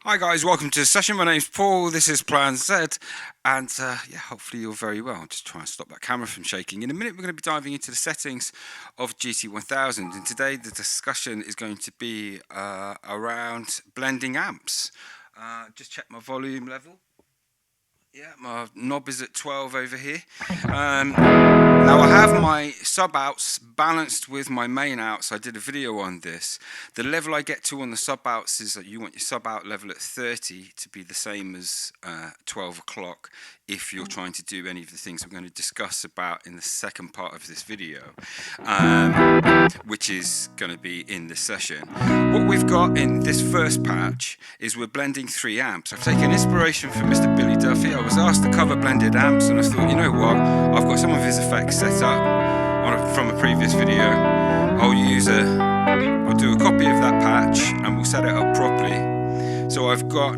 Hi guys, welcome to the session. My name's Paul, this is Plan Z, and yeah, hopefully you're very well. I'm just trying to stop that camera from shaking. In a minute we're going to be diving into the settings of GT1000, and today the discussion is going to be around blending amps. Just check my volume level. Yeah, my knob is at 12 over here. Now I have my sub-outs balanced with my main outs. I did a video on this. The level I get to on the sub-outs is that you want your sub-out level at 30 to be the same as 12 o'clock if you're trying to do any of the things I'm going to discuss about in the second part of this video, which is going to be in this session. What we've got in this first patch is we're blending 3 amps. I've taken inspiration from Mr. Billy Duffy. I was asked to cover blended amps and I thought, you know what, I've got some of his effects set up from a previous video. I'll do a copy of that patch and we'll set it up properly. So I've got,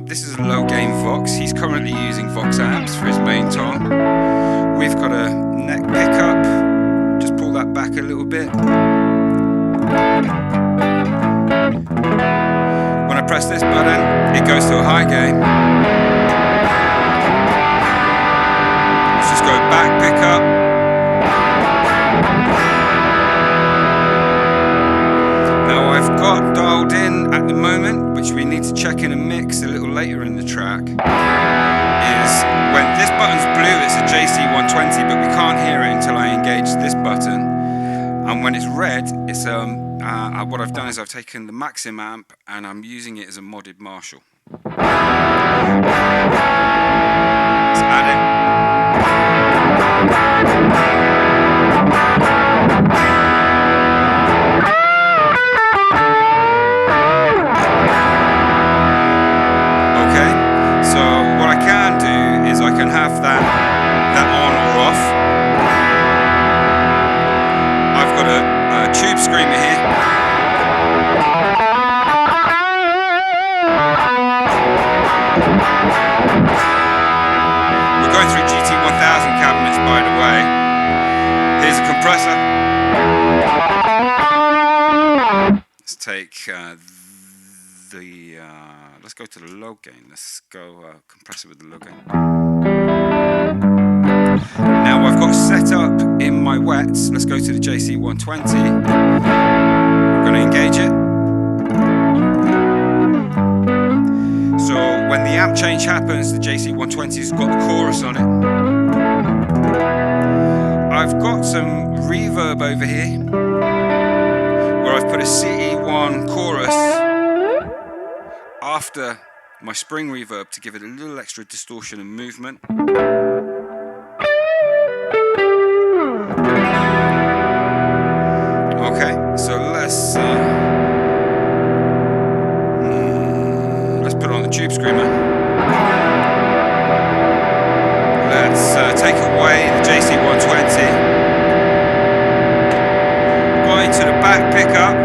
this is a low gain Vox. He's currently using Vox amps for his main tom. We've got a neck pickup, just pull that back a little bit. When I press this button, it goes to a high gain. Let's just go back pickup. Now I've got dialed in at the moment, which we need to check in a mix a little later in the track, is when this button's blue it's a JC120, but we can't hear it until I engage this button. And when it's red, it's what I've done is I've taken the Maximum amp and I'm using it as a modded Marshall. Let's add it. Okay, so what I can do is I can have that on or off. I've got a tube screamer here. We're going through GT1000 cabinets, by the way. Here's a compressor. Let's take let's go to the low gain. Let's go compressor with the low gain. Now I've got set up in my wets. Let's go to the JC120. I'm going to engage it. So when the amp change happens, the JC120's got the chorus on it. I've got some reverb over here where I've put a CE1 chorus after my spring reverb to give it a little extra distortion and movement. Okay, so let's put on the tube screamer. Let's take away the JC120. Going to the back pickup.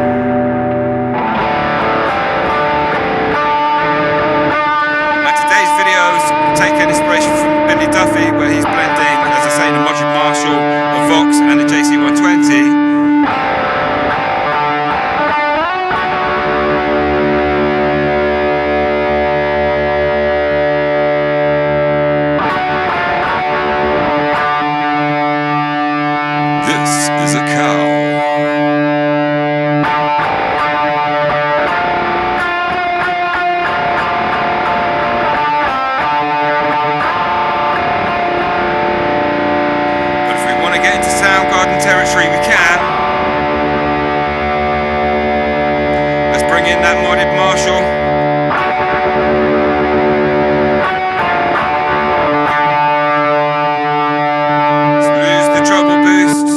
Taking inspiration from Billy Duffy, where he's blending, as I say, the modular Marshall, the Vox, and the JC120. This is a cow. Territory we can. Let's bring in that modded Marshall. Let's lose the treble boosts.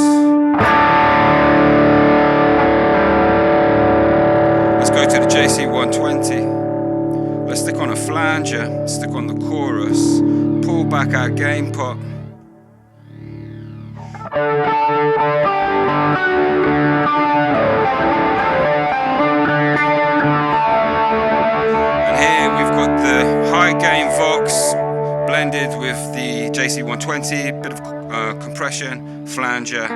Let's go to the JC120. Let's stick on a flanger, stick on the chorus, pull back our gain pot. And here we've got the high gain Vox blended with the JC120, bit of compression, flanger.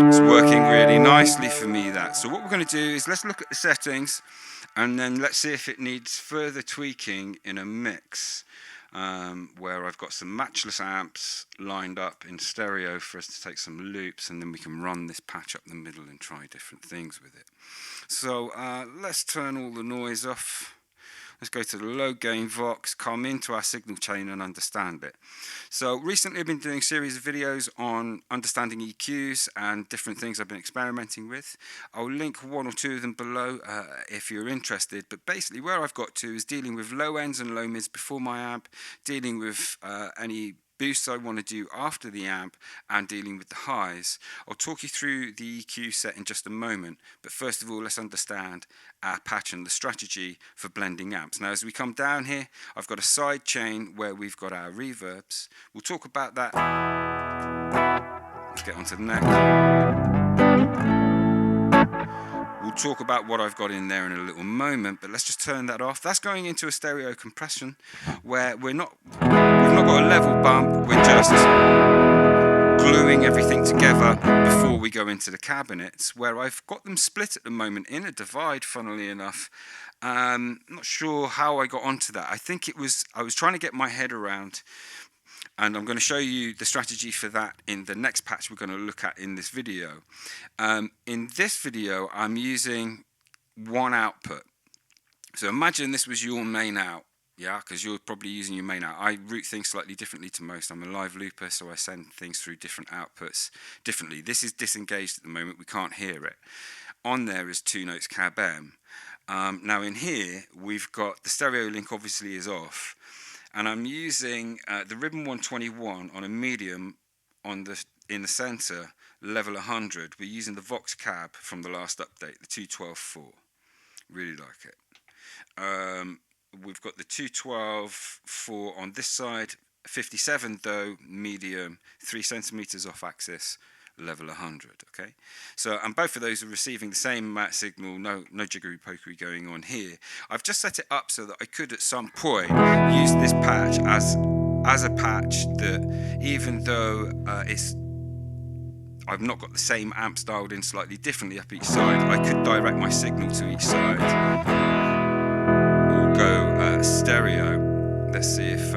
Let's working really nicely for me, that. So what we're going to do is let's look at the settings, and then let's see if it needs further tweaking in a mix, where I've got some matchless amps lined up in stereo for us to take some loops, and then we can run this patch up the middle and try different things with it. So let's turn all the noise off. Let's go to the low gain VOX, come into our signal chain and understand it. So recently I've been doing a series of videos on understanding EQs and different things I've been experimenting with. I'll link one or two of them below if you're interested, but basically where I've got to is dealing with low ends and low mids before my amp, dealing with any boosts I want to do after the amp, and dealing with the highs. I'll talk you through the EQ set in just a moment, but first of all let's understand our pattern, the strategy for blending amps. Now as we come down here, I've got a side chain where we've got our reverbs. We'll talk about that. Let's get onto the next. We'll talk about what I've got in there in a little moment, but let's just turn that off. That's going into a stereo compression where we've not got a level bump, we're just gluing everything together before we go into the cabinets, where I've got them split at the moment in a divide, funnily enough. Not sure how I got onto that. I think I was trying to get my head around, and I'm going to show you the strategy for that in the next patch we're going to look at in this video. In this video, I'm using one output. So imagine this was your main out, yeah, because you're probably using your main out. I route things slightly differently to most. I'm a live looper, so I send things through different outputs differently. This is disengaged at the moment, we can't hear it. On there is 2 notes cab M. Now in here, we've got the stereo link obviously is off. And I'm using the Ribbon 121 on a medium in the center, level 100. We're using the VOX cab from the last update, the 212.4. Really like it. We've got the 212.4 on this side, 57 though, medium, 3 centimeters off axis, level 100. Okay, so and both of those are receiving the same signal, no jiggery pokery going on here. I've just set it up so that I could at some point use this patch as a patch that, even though I've not got the same amp dialed in slightly differently up each side, I could direct my signal to each side or go stereo. Let's see if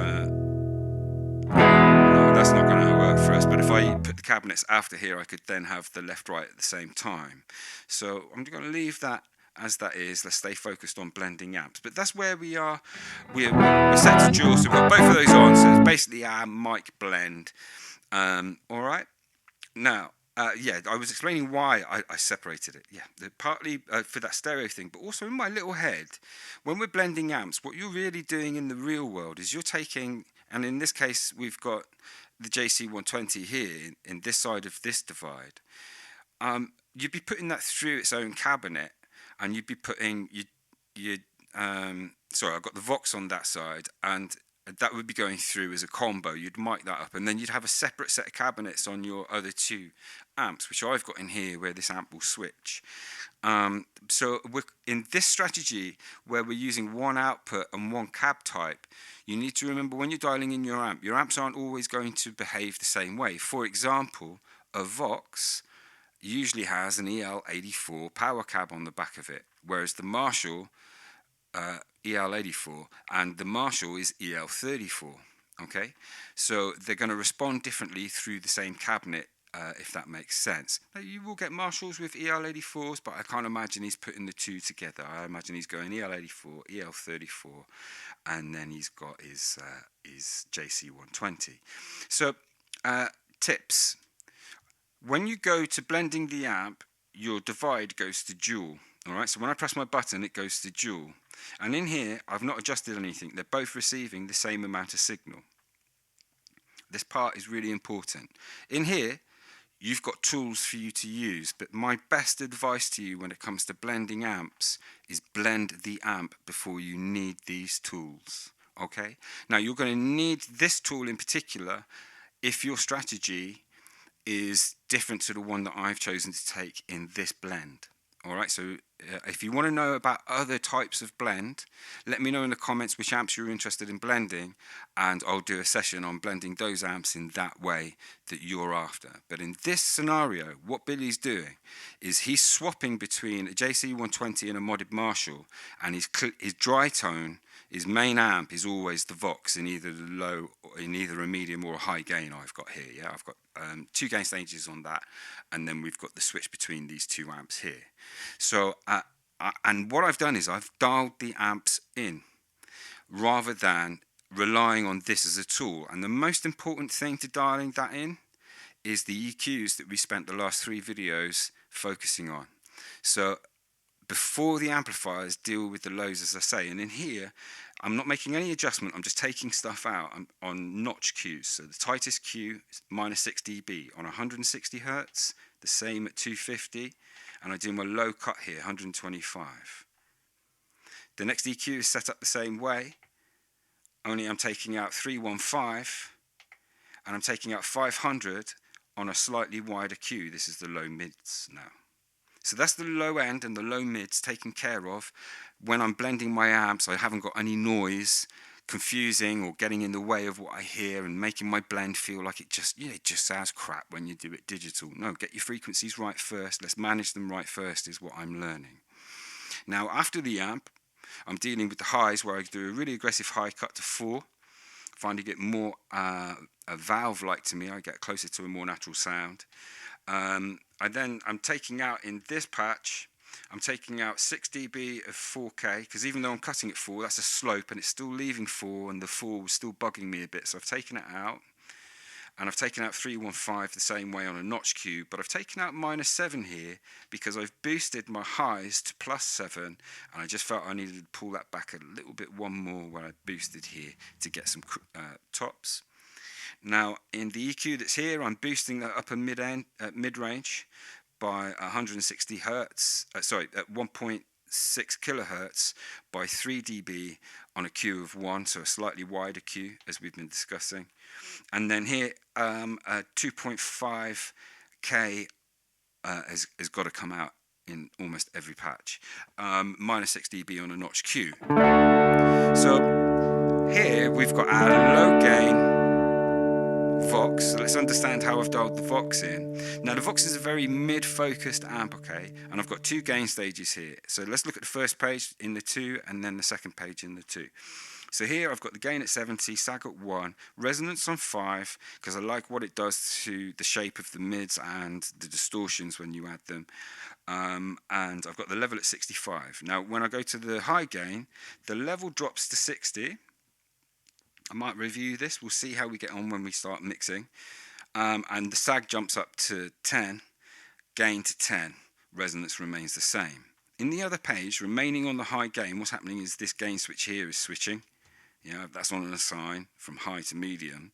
no, that's not going to work for us, but if I put the cabinets after here, I could then have the left right at the same time. So I'm going to leave that as that is. Let's stay focused on blending amps, but that's where we are. We're set to dual, so we've got both of those on, so it's basically our mic blend. All right, now yeah, I was explaining why I separated it. Yeah, partly for that stereo thing, but also in my little head, when we're blending amps, what you're really doing in the real world is you're taking, and in this case we've got the JC120 here in this side of this divide. You'd be putting that through its own cabinet, and you'd be putting sorry, I've got the VOX on that side, and that would be going through as a combo. You'd mic that up, and then you'd have a separate set of cabinets on your other 2 amps, which I've got in here where this amp will switch. So we're in this strategy where we're using one output and one cab type. You need to remember, when you're dialing in your amps aren't always going to behave the same way. For example, a VOX usually has an EL84 power cab on the back of it, whereas the Marshall EL84 and the Marshall is EL34. Okay, so they're going to respond differently through the same cabinet, if that makes sense. Now, you will get Marshalls with EL84s, but I can't imagine he's putting the 2 together. I imagine he's going EL84, EL34, and then he's got his JC120. So tips: when you go to blending the amp, your divide goes to dual. All right, so when I press my button, it goes to dual. And in here, I've not adjusted anything. They're both receiving the same amount of signal. This part is really important. In here, you've got tools for you to use, but my best advice to you when it comes to blending amps is blend the amp before you need these tools. Okay? Now, you're going to need this tool in particular if your strategy is different to the one that I've chosen to take in this blend. Alright, so if you want to know about other types of blend, let me know in the comments which amps you're interested in blending, and I'll do a session on blending those amps in that way that you're after. But in this scenario, what Billy's doing is he's swapping between a JC120 and a modded Marshall, and his dry tone, his main amp is always the Vox in either the low, in either a medium or a high gain I've got here. Yeah, I've got 2 gain stages on that, and then we've got the switch between these 2 amps here. So and what I've done is I've dialed the amps in rather than relying on this as a tool. And the most important thing to dialing that in is the EQs that we spent the last 3 videos focusing on. So before the amplifiers, deal with the lows, as I say. And in here, I'm not making any adjustment. I'm just taking stuff out on notch Qs. So the tightest Q is minus 6 dB on 160 Hertz, the same at 250. And I do my low cut here, 125. The next EQ is set up the same way, only I'm taking out 315, and I'm taking out 500 on a slightly wider Q. This is the low mids now. So that's the low end and the low mids taken care of. When I'm blending my amps, I haven't got any noise confusing or getting in the way of what I hear and making my blend feel like it just sounds crap when you do it digital. No, get your frequencies right first. Let's manage them right first is what I'm learning. Now, after the amp, I'm dealing with the highs where I do a really aggressive high cut to 4. Finding it more a valve-like to me. I get closer to a more natural sound. I'm taking out in this patch, I'm taking out 6 dB of 4K, because even though I'm cutting at 4, that's a slope and it's still leaving 4, and the 4 was still bugging me a bit, so I've taken it out. And I've taken out 315 the same way on a notch cube, but I've taken out minus 7 here because I've boosted my highs to plus 7, and I just felt I needed to pull that back a little bit one more where I boosted here to get some tops. Now in the EQ that's here, I'm boosting that upper mid-range by 160 hertz, at 1.6 kilohertz by 3 dB on a Q of 1, so a slightly wider Q as we've been discussing. And then here, 2.5K has got to come out in almost every patch. Minus 6 dB on a notch Q. So here we've got our low gain Vox. So let's understand how I've dialed the Vox in. Now the Vox is a very mid-focused amp, okay, and I've got 2 gain stages here. So let's look at the first page in the 2 and then the second page in the 2. So here I've got the gain at 70, sag at 1, resonance on 5, because I like what it does to the shape of the mids and the distortions when you add them. And I've got the level at 65. Now when I go to the high gain, the level drops to 60. I might review this, we'll see how we get on when we start mixing. And the sag jumps up to 10, gain to 10, resonance remains the same. In the other page, remaining on the high gain, what's happening is this gain switch here is switching. Yeah, that's on an assign from high to medium.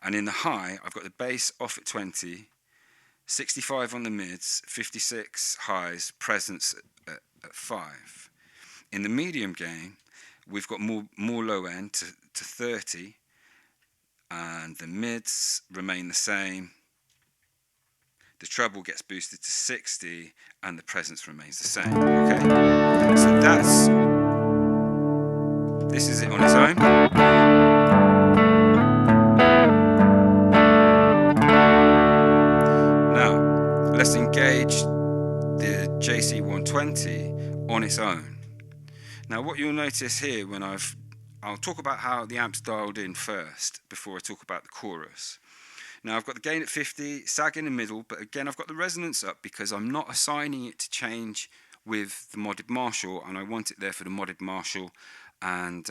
And in the high, I've got the bass off at 20, 65 on the mids, 56 highs, presence at 5. In the medium gain, we've got more low end to 30, and the mids remain the same. The treble gets boosted to 60, and the presence remains the same. Okay, so this is it on its own. Now let's engage the JC120 on its own. Now what you'll notice here when I'll talk about how the amp's dialed in first before I talk about the chorus. Now I've got the gain at 50, sag in the middle, but again I've got the resonance up because I'm not assigning it to change with the modded Marshall, and I want it there for the modded Marshall, and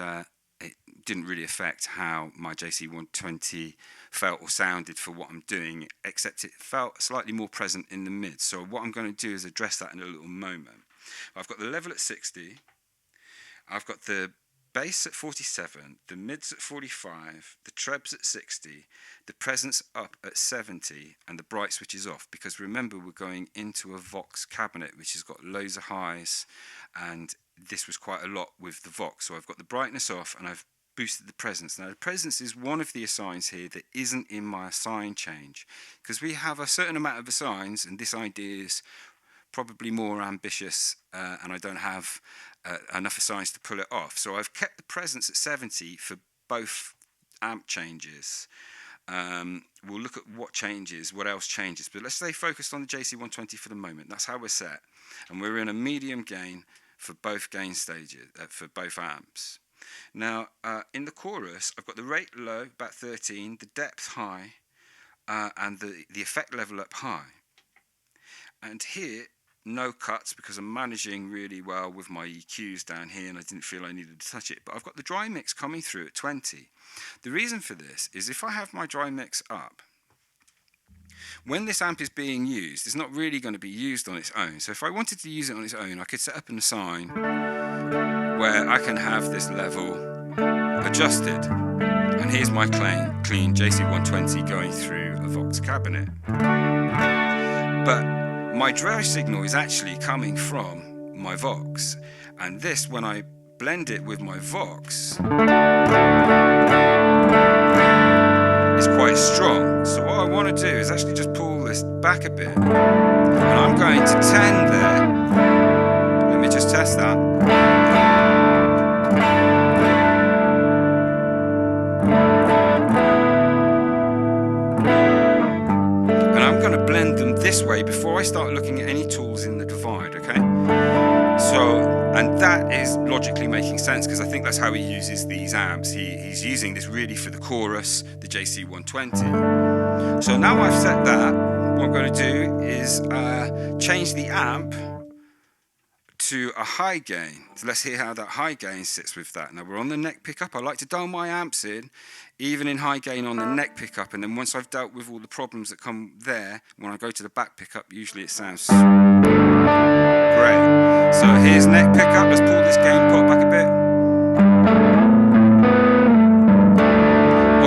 it didn't really affect how my JC120 felt or sounded for what I'm doing, except it felt slightly more present in the mid. So what I'm going to do is address that in a little moment. I've got the level at 60, I've got the bass at 47, the mids at 45, the trebs at 60, the presence up at 70, and the bright switch is off, because remember we're going into a Vox cabinet which has got loads of highs, and this was quite a lot with the Vox. So I've got the brightness off and I've boosted the presence. Now the presence is one of the assigns here that isn't in my assign change, because we have a certain amount of assigns, and this idea is probably more ambitious, and I don't have enough size to pull it off. So I've kept the presence at 70 for both amp changes. We'll look at what changes, what else changes, but let's stay focused on the JC120 for the moment. That's how we're set, and we're in a medium gain for both gain stages, for both amps. Now, in the chorus, I've got the rate low, about 13, the depth high, and the effect level up high. And here, no cuts, because I'm managing really well with my EQs down here, and I didn't feel I needed to touch it. But I've got the dry mix coming through at 20. The reason for this is if I have my dry mix up, when this amp is being used, it's not really going to be used on its own. So if I wanted to use it on its own, I could set up an assign where I can have this level adjusted. And here's my clean JC120 going through a Vox cabinet. But my dry signal is actually coming from my Vox. And this, when I blend it with my Vox, is quite strong. So what I want to do is actually just pull this back a bit. And I'm going to 10 there. Let me just test that. Blend them this way before I start looking at any tools in the divide, okay? So, and that is logically making sense because I think that's how he uses these amps. He's using this really for the chorus, the JC120. So now I've set that, what I'm going to do is change the amp to a high gain. So let's hear how that high gain sits with that. Now we're on the neck pickup. I like to dial my amps in, even in high gain on the neck pickup, and then once I've dealt with all the problems that come there, when I go to the back pickup, usually it sounds great. So here's neck pickup. Let's pull this gain pot back a bit.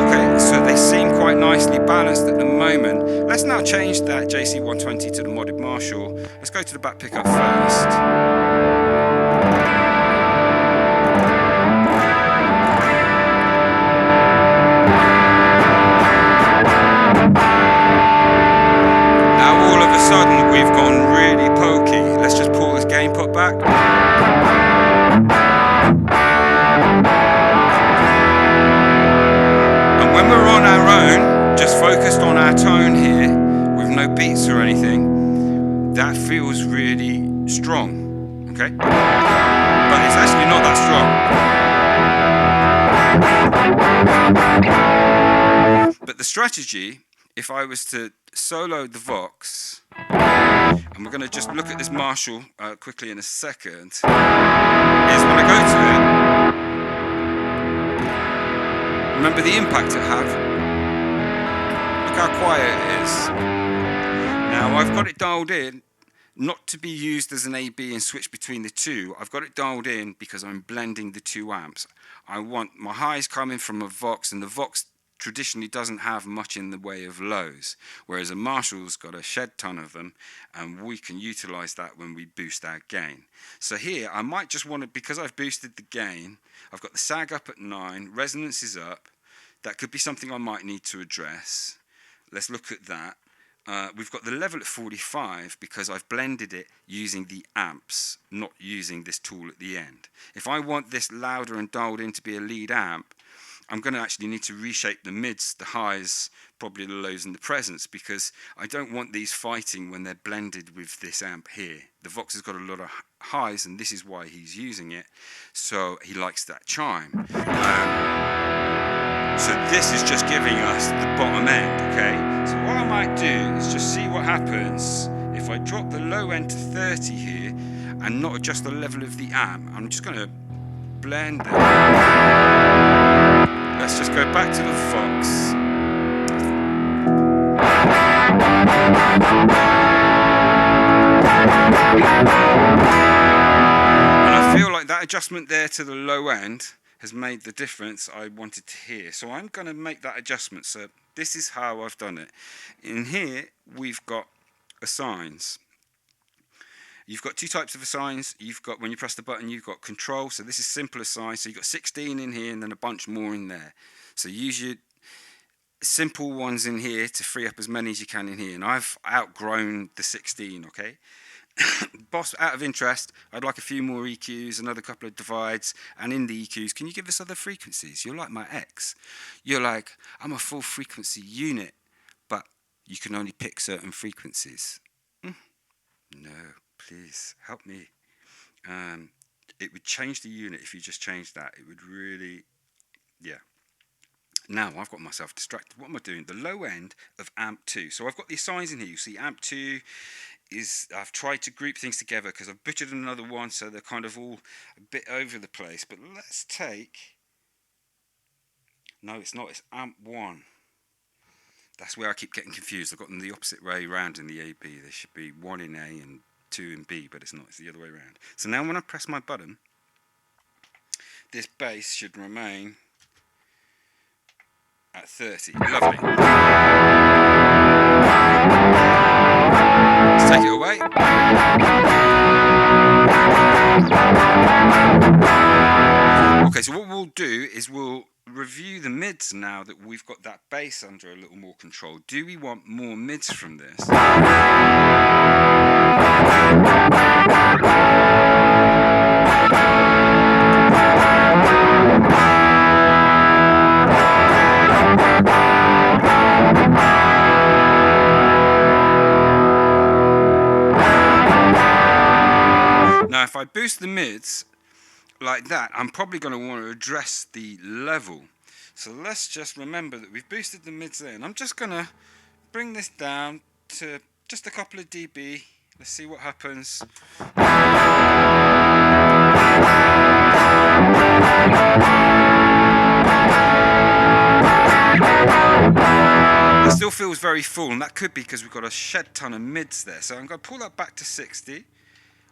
Okay, so they seem quite nicely balanced at the moment. Let's now change that JC120 to the modded Marshall. Let's go to the back pickup first. Sudden we've gone really pokey. Let's just pull this gain pot back. And when we're on our own, just focused on our tone here, with no beats or anything, that feels really strong, okay? But it's actually not that strong. But the strategy, if I was to solo the Vox, and we're going to just look at this Marshall quickly in a second, is when I go to it, remember the impact it had? Look how quiet it is. Now I've got it dialed in, not to be used as an AB and switch between the two. I've got it dialed in because I'm blending the two amps. I want my highs coming from a Vox, and the Vox traditionally doesn't have much in the way of lows, whereas a Marshall's got a shed ton of them, and we can utilize that when we boost our gain. So here I might just want to, because I've boosted the gain, I've got the sag up at 9, resonance is up. That could be something I might need to address. Let's look at that. We've got the level at 45 because I've blended it using the amps, not using this tool at the end. If I want this louder and dialed in to be a lead amp, I'm going to actually need to reshape the mids, the highs, probably the lows and the presence, because I don't want these fighting when they're blended with this amp here. The Vox has got a lot of highs, and this is why he's using it. So he likes that chime. So this is just giving us the bottom end, okay? So what I might do is just see what happens if I drop the low end to 30 here and not adjust the level of the amp. I'm just going to blend it. Let's just go back to the Vox. And I feel like that adjustment there to the low end has made the difference I wanted to hear. So I'm going to make that adjustment. So this is how I've done it. In here, we've got assigns. You've got two types of assigns. You've got, when you press the button, you've got control. So this is simple assign. So you've got 16 in here and then a bunch more in there. So use your simple ones in here to free up as many as you can in here, and I've outgrown the 16. Okay. Boss, out of interest, I'd like a few more EQs, another couple of divides, and in the EQs, can you give us other frequencies? You're like my ex. You're like, I'm a full frequency unit, but you can only pick certain frequencies. No, please help me. It would change the unit if you just changed that. It would really, yeah. Now I've got myself distracted. What am I doing? The low end of amp 2. So I've got these signs in here. You see amp 2 is, I've tried to group things together because I've butchered another one, so they're kind of all a bit over the place. But let's take, no it's not, it's amp 1. That's where I keep getting confused. I've got them the opposite way around in the AB. There should be 1 in A and 2 in B, but it's not, it's the other way around. So now when I press my button, this bass should remain at 30. Lovely. Let's take it away. Okay, so what we'll do is we'll review the mids now that we've got that bass under a little more control. Do we want more mids from this? Now if I boost the mids like that, I'm probably going to want to address the level. So let's just remember that we've boosted the mids there, and I'm just going to bring this down to just a couple of dB. Let's see what happens. It still feels very full, and that could be because we've got a shed ton of mids there. So I'm going to pull that back to 60.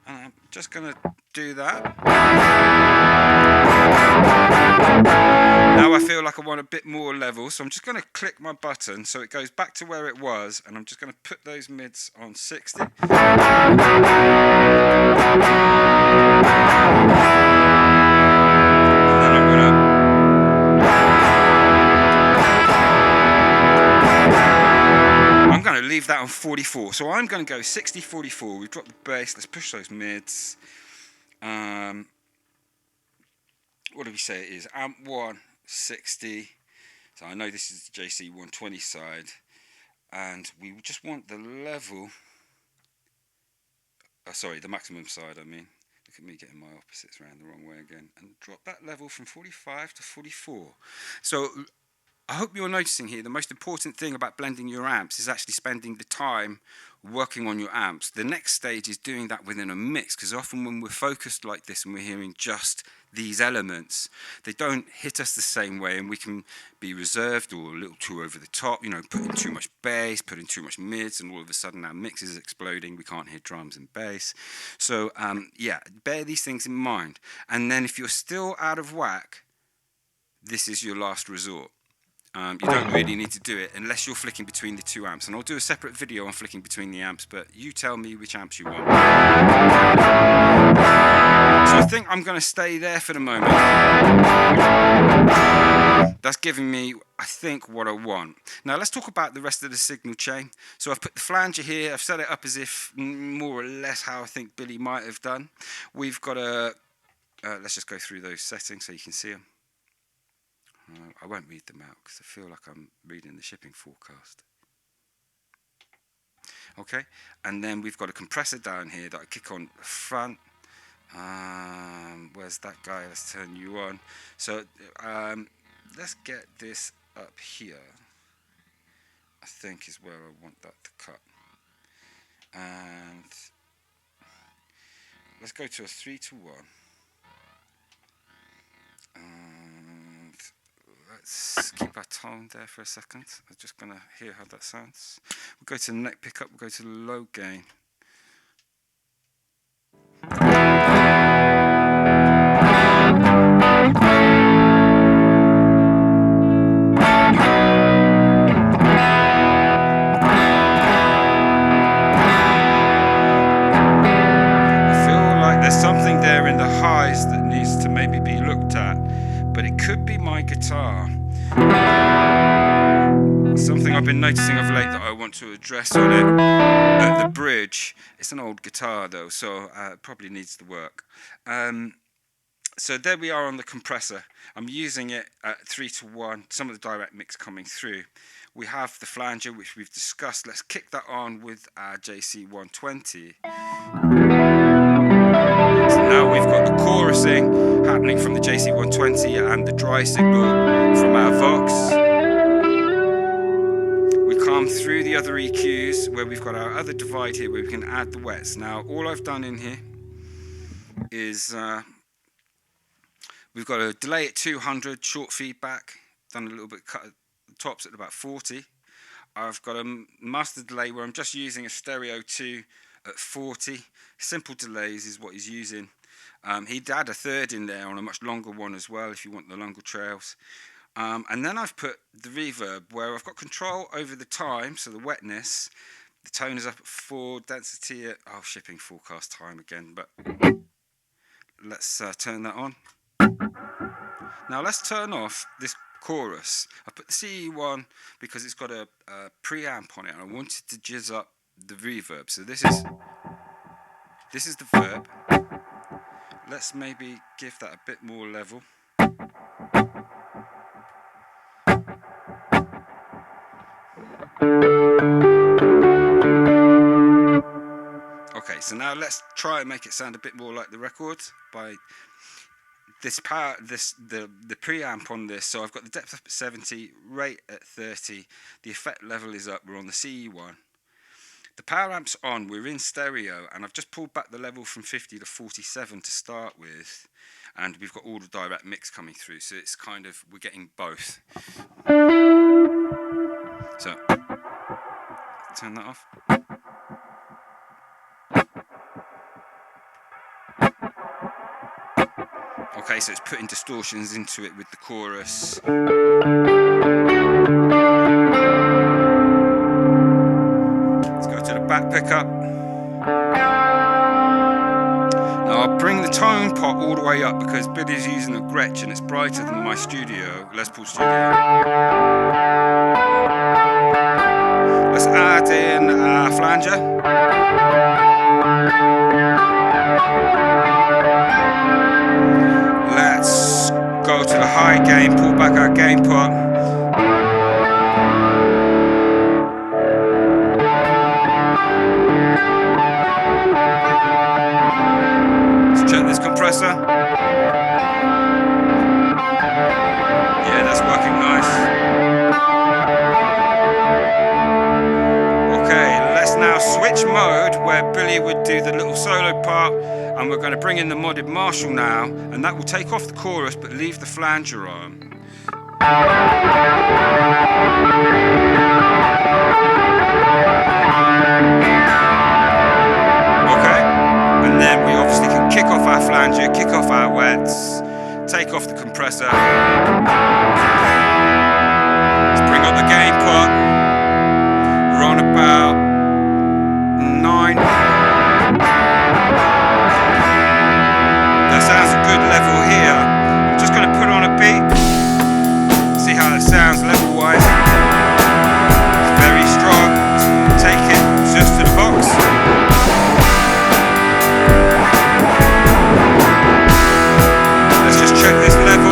And I'm just going to do that. Now I feel like I want a bit more level, so I'm just going to click my button so it goes back to where it was, and I'm just going to put those mids on 60. And then I'm going to leave that on 44. So I'm going to go 60, 44. We've dropped the bass. Let's push those mids. What do we say it is? Amp 1, 60. So I know this is the JC120 side. And we just want the level. Sorry, the maximum side, I mean. Look at me getting my opposites around the wrong way again. And drop that level from 45 to 44. So I hope you're noticing here the most important thing about blending your amps is actually spending the time working on your amps. The next stage is doing that within a mix, because often when we're focused like this and we're hearing just these elements, they don't hit us the same way, and we can be reserved or a little too over the top, you know, putting too much bass, putting too much mids, and all of a sudden our mix is exploding. We can't hear drums and bass. So yeah, bear these things in mind. And then if you're still out of whack, this is your last resort. You don't really need to do it unless you're flicking between the two amps. And I'll do a separate video on flicking between the amps, but you tell me which amps you want. So I think I'm going to stay there for the moment. That's giving me, I think, what I want. Now let's talk about the rest of the signal chain. So I've put the flanger here. I've set it up as if more or less how I think Billy might have done. We've got a, let's just go through those settings so you can see them. I won't read them out because I feel like I'm reading the shipping forecast. Okay, and then we've got a compressor down here that I kick on the front. Where's that guy? Let's turn you on. So let's get this up here. I think is where I want that to cut. And let's go to a 3-to-1. Let's keep our tone there for a second. I'm just going to hear how that sounds. We'll go to the neck pickup, we'll go to the low gain. I feel like there's something there in the highs that needs to maybe be looked at, but it could be my guitar. thing I've been noticing of late that I want to address on it, the bridge. It's an old guitar though, so it probably needs the work. So there we are on the compressor. I'm using it at 3:1, some of the direct mix coming through. We have the flanger, which we've discussed. Let's kick that on with our JC120. So now we've got the chorusing happening from the JC120 and the dry signal from our Vox. We come through the other EQs where we've got our other divide here where we can add the wets. Now all I've done in here is we've got a delay at 200, short feedback, done a little bit cut at the tops at about 40. I've got a master delay where I'm just using a stereo 2 at 40. Simple delays is what he's using. He'd add a third in there on a much longer one as well if you want the longer trails. And then I've put the reverb where I've got control over the time, so the wetness. The tone is up at 4, density at, shipping forecast time again, but let's turn that on. Now let's turn off this chorus. I put the CE1 because it's got a preamp on it and I wanted to jizz up the reverb. So this is the verb. Let's maybe give that a bit more level. Okay, so now let's try and make it sound a bit more like the record by this power, the preamp on this. So I've got the depth up at 70, rate at 30, the effect level is up, we're on the CE1. The power amp's on, we're in stereo, and I've just pulled back the level from 50 to 47 to start with, and we've got all the direct mix coming through, so it's kind of, we're getting both. So, turn that off. Okay, so it's putting distortions into it with the chorus. Let's go to the back pickup. Now I'll bring the tone pot all the way up because Billy's using a Gretsch and it's brighter than my studio, Les Paul studio. Let's add in our flanger. Let's go to the high gain, pull back our gain pot. Let's check this compressor. Yeah, that's working nice. Okay, let's now switch mode where Billy would do the little solo part. And we're going to bring in the modded Marshall now, and that will take off the chorus but leave the flanger on. Okay, and then we obviously can kick off our flanger, kick off our wets, take off the compressor. Let's bring up the gain pot. We're on about 9. That sounds a good level here. I'm just going to put on a beat, see how it sounds level wise. It's very strong. Take it just to the box. Let's just check this level.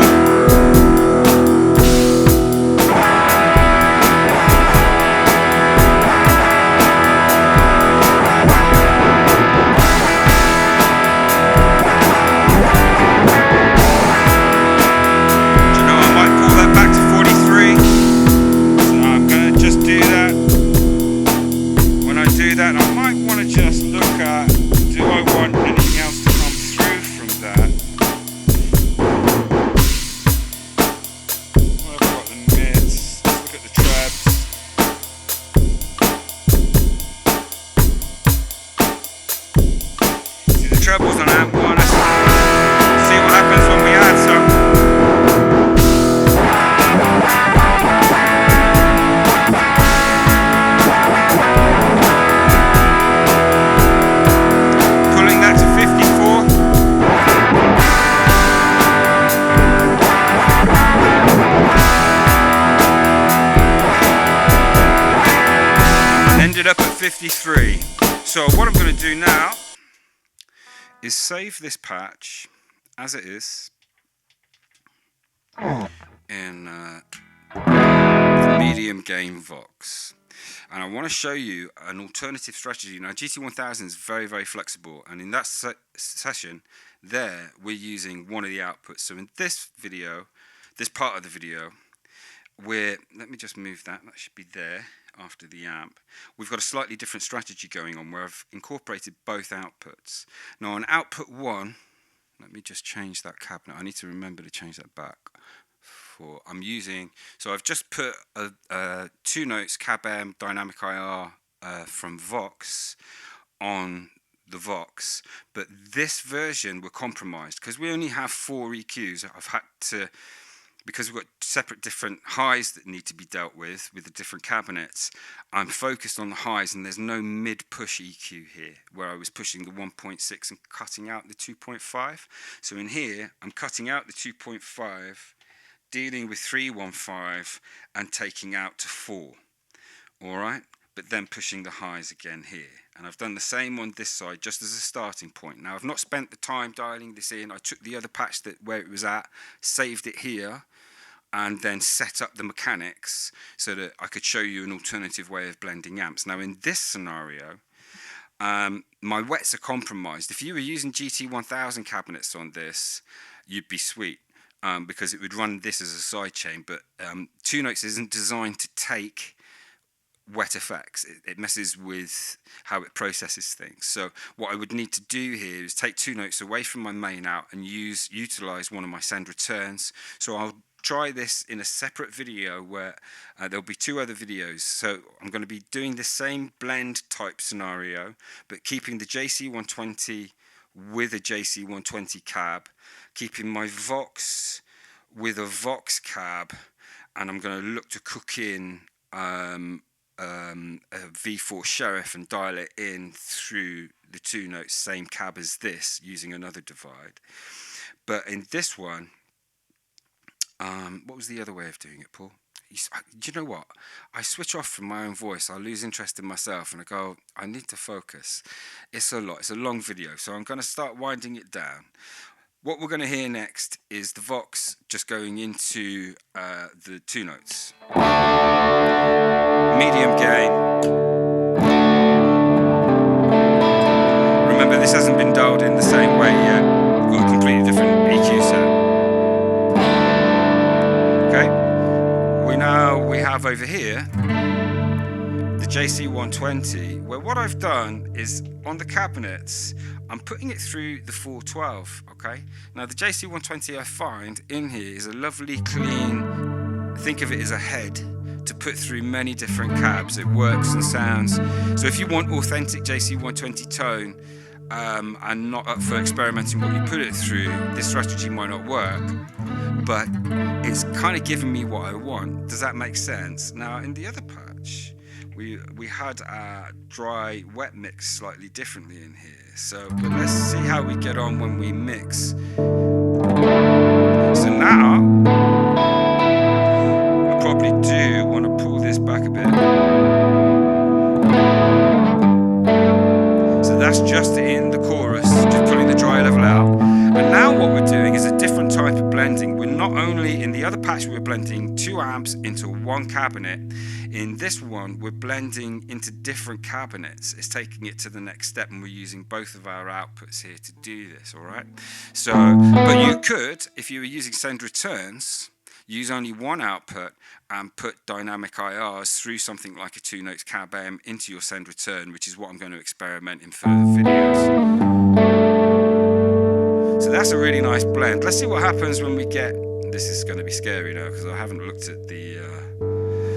Trebles on amp 1. Let's see what happens when we add some. Pulling that to 54. 53. So what I'm going to do now is save this patch as it is in the medium gain VOX. And I want to show you an alternative strategy. Now GT1000 is very, very flexible, and in that session there we're using one of the outputs. So in this video, this part of the video, let me just move that should be there after the amp. We've got a slightly different strategy going on where I've incorporated both outputs. Now on output 1, let me just change that cabinet. I need to remember to change that back. So I've just put 2 notes cab M dynamic IR from VOX on the VOX, but this version we're compromised because we only have 4 EQs. I've had to, because we've got separate different highs that need to be dealt with the different cabinets, I'm focused on the highs, and there's no mid-push EQ here where I was pushing the 1.6 and cutting out the 2.5. So in here, I'm cutting out the 2.5, dealing with 315 and taking out to 4. All right, but then pushing the highs again here. And I've done the same on this side just as a starting point. Now I've not spent the time dialing this in. I took the other patch where it was at, saved it here, and then set up the mechanics so that I could show you an alternative way of blending amps. Now in this scenario, my wets are compromised. If you were using GT1000 cabinets on this, you'd be sweet. Because it would run this as a side chain, but 2 notes isn't designed to take wet effects. It messes with how it processes things. So what I would need to do here is take 2 notes away from my main out and utilize one of my send returns. So I'll try this in a separate video where there'll be 2 other videos. So I'm going to be doing the same blend type scenario, but keeping the JC120 with a JC120 cab, keeping my VOX with a VOX cab, and I'm going to look to cook in a V4 Sheriff and dial it in through the 2 notes, same cab as this, using another divide. But in this one, what was the other way of doing it, Paul? Do you know what? I switch off from my own voice. I lose interest in myself and I go, I need to focus. It's a lot. It's a long video. So I'm going to start winding it down. What we're going to hear next is the VOX just going into the 2 notes. Medium gain. Remember, this hasn't been dialed in the same way yet. We've got a completely different EQ set. Okay. We have over here the JC120, where what I've done is on the cabinets I'm putting it through the 412. Okay, now the JC120 I find in here is a lovely clean, think of it as a head to put through many different cabs. It works and sounds, so if you want authentic JC120 tone and not up for experimenting what you put it through, this strategy might not work, but it's kind of giving me what I want. Does that make sense? Now in the other patch we had our dry wet mix slightly differently in here, so but let's see how we get on when we mix. So now I probably do want to pull this back a bit. So that's just in the chorus, just pulling the dry level out. And now what we're doing is a different type of blending. We're not only, in the other patch we were blending 2 amps into 1 cabinet. In this one we're blending into different cabinets. It's taking it to the next step, and we're using both of our outputs here to do this. Alright, so but you could, if you were using send returns, use only 1 output and put dynamic IRs through something like a 2 notes cab M into your send return, which is what I'm going to experiment in further videos. So that's a really nice blend. Let's see what happens when we get, this is going to be scary now because I haven't looked at the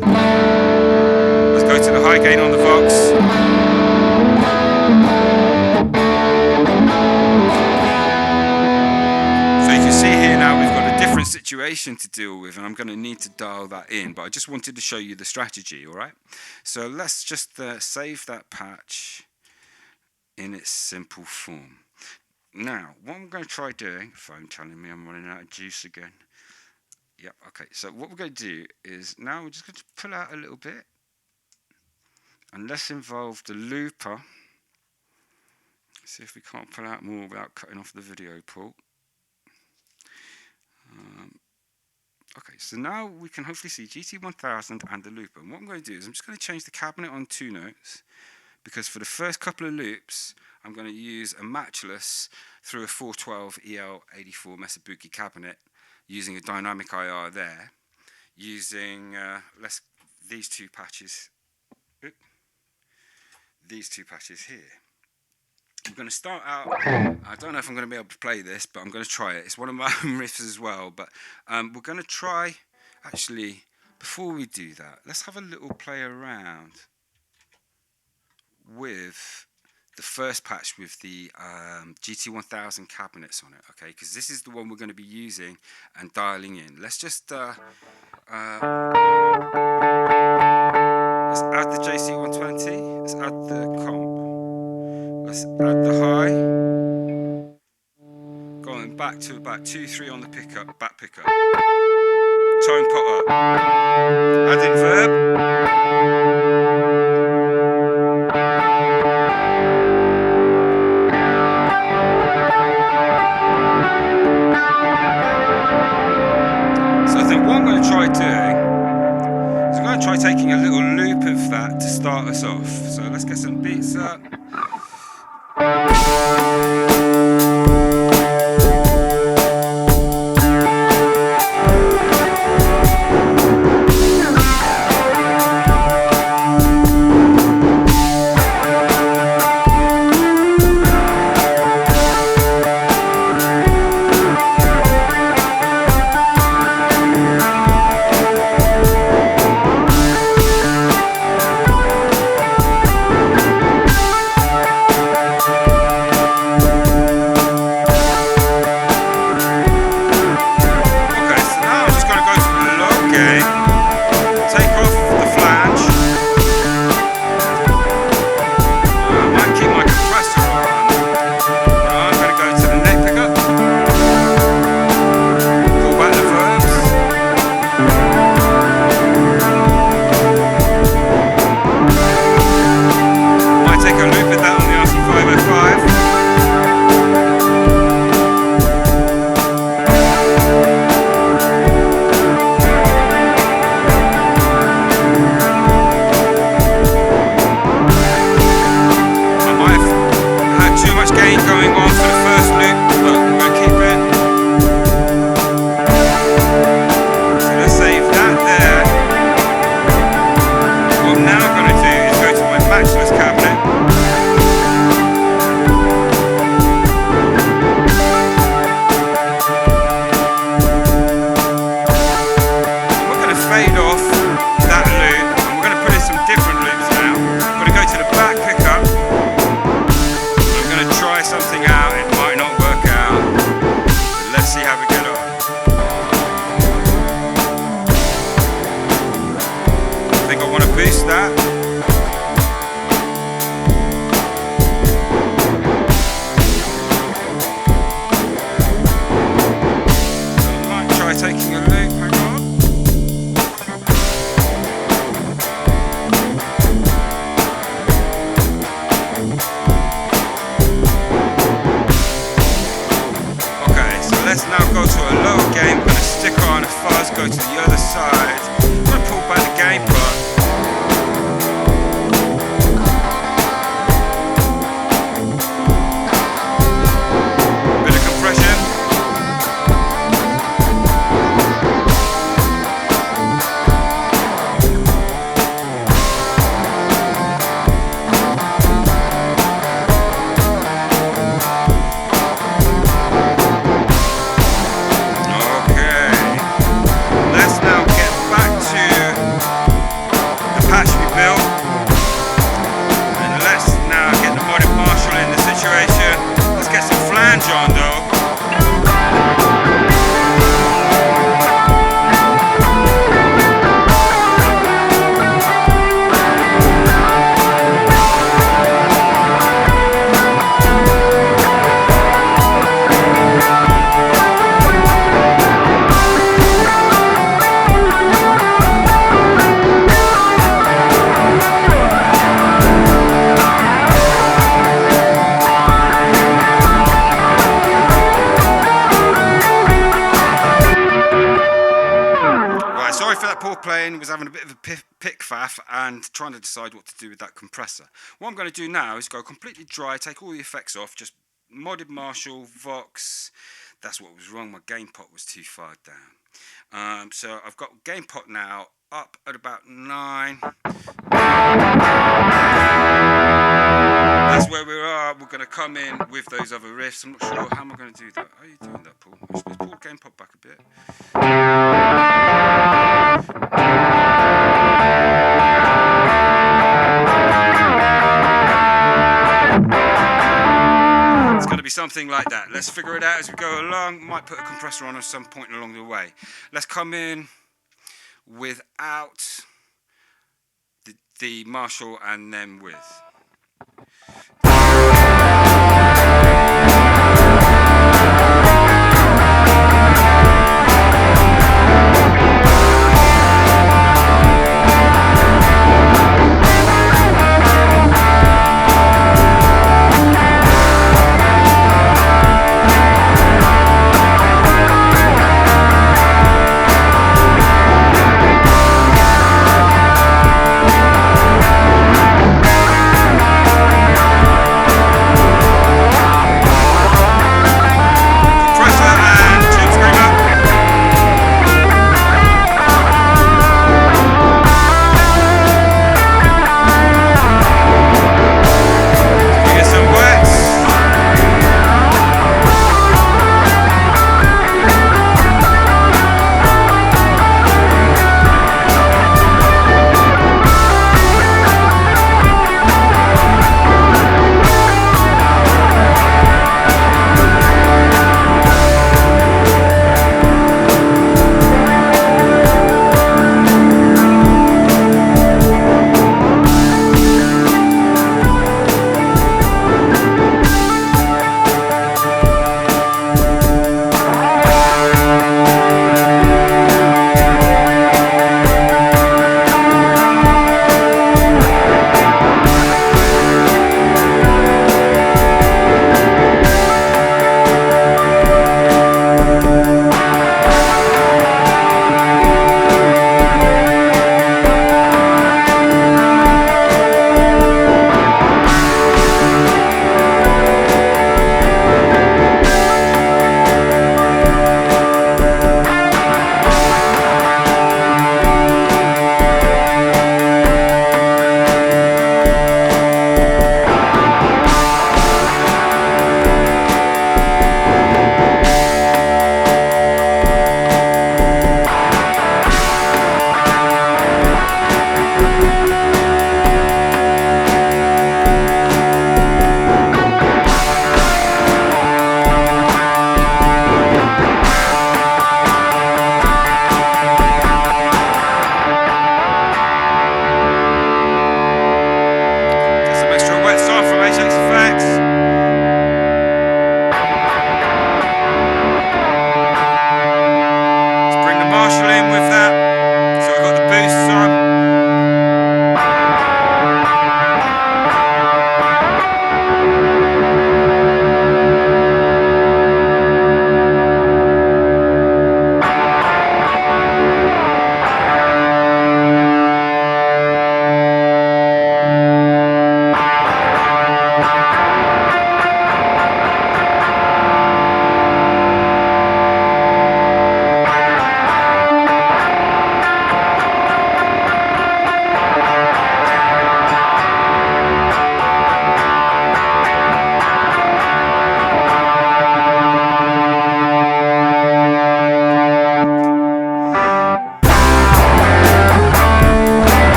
let's go to the high gain on the VOX. So you can see here now we've got a different situation to deal with, and I'm going to need to dial that in, but I just wanted to show you the strategy. Alright, so let's just save that patch in its simple form. Now, what I'm going to try doing, phone telling me I'm running out of juice again. Yep, okay, so what we're going to do is now we're just going to pull out a little bit, and let's involve the looper. See if we can't pull out more without cutting off the video port. Okay, so now we can hopefully see GT1000 and the looper. And what I'm going to do is I'm just going to change the cabinet on 2 notes, because for the first couple of loops I'm going to use a matchless through a 412 EL84 Mesabuki cabinet using a dynamic IR there, using these two patches here. I'm going to start out, I don't know if I'm going to be able to play this, but I'm going to try it. It's one of my own riffs as well, but we're going to try, actually, before we do that, let's have a little play around with the first patch with the GT1000 cabinets on it, okay? Because this is the one we're going to be using and dialing in. Let's just let's add the JC120, let's add the comp. Let's add the high, going back to about 2-3 on the pickup, back pickup. Tone pot up. Add in verb. So I think what I'm going to try doing is I'm going to try taking a little loop of that to start us off. So let's get some beats up. Let's now go to a lower gain. We're going to stick on a fuzz, go to the other side. I'm going to pull back the gain part. Bit of compression. Paul playing was having a bit of a pick faff and trying to decide what to do with that compressor. What I'm going to do now is go completely dry, take all the effects off, just modded Marshall, Vox. That's what was wrong, my gain pot was too far down. So I've got gain pot now up at about 9. That's where we are. We're going to come in with those other riffs. I'm not sure how am I going to do that. How are you doing that, Paul? Let's pull the gain pot back a bit. It's going to be something like that. Let's figure it out as we go along. Might put a compressor on at some point along the way. Let's come in without the Marshall and then with.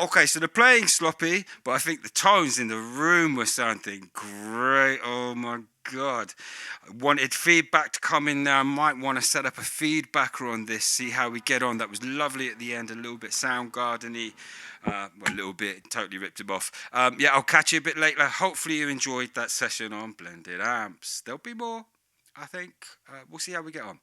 Okay, so the playing's sloppy, but I think the tones in the room were sounding great. Oh my God. I wanted feedback to come in now. I might want to set up a feedbacker on this, see how we get on. That was lovely at the end, a little bit Soundgarden-y. Well, a little bit, totally ripped him off. Yeah, I'll catch you a bit later. Hopefully you enjoyed that session on blended amps. There'll be more, I think. We'll see how we get on.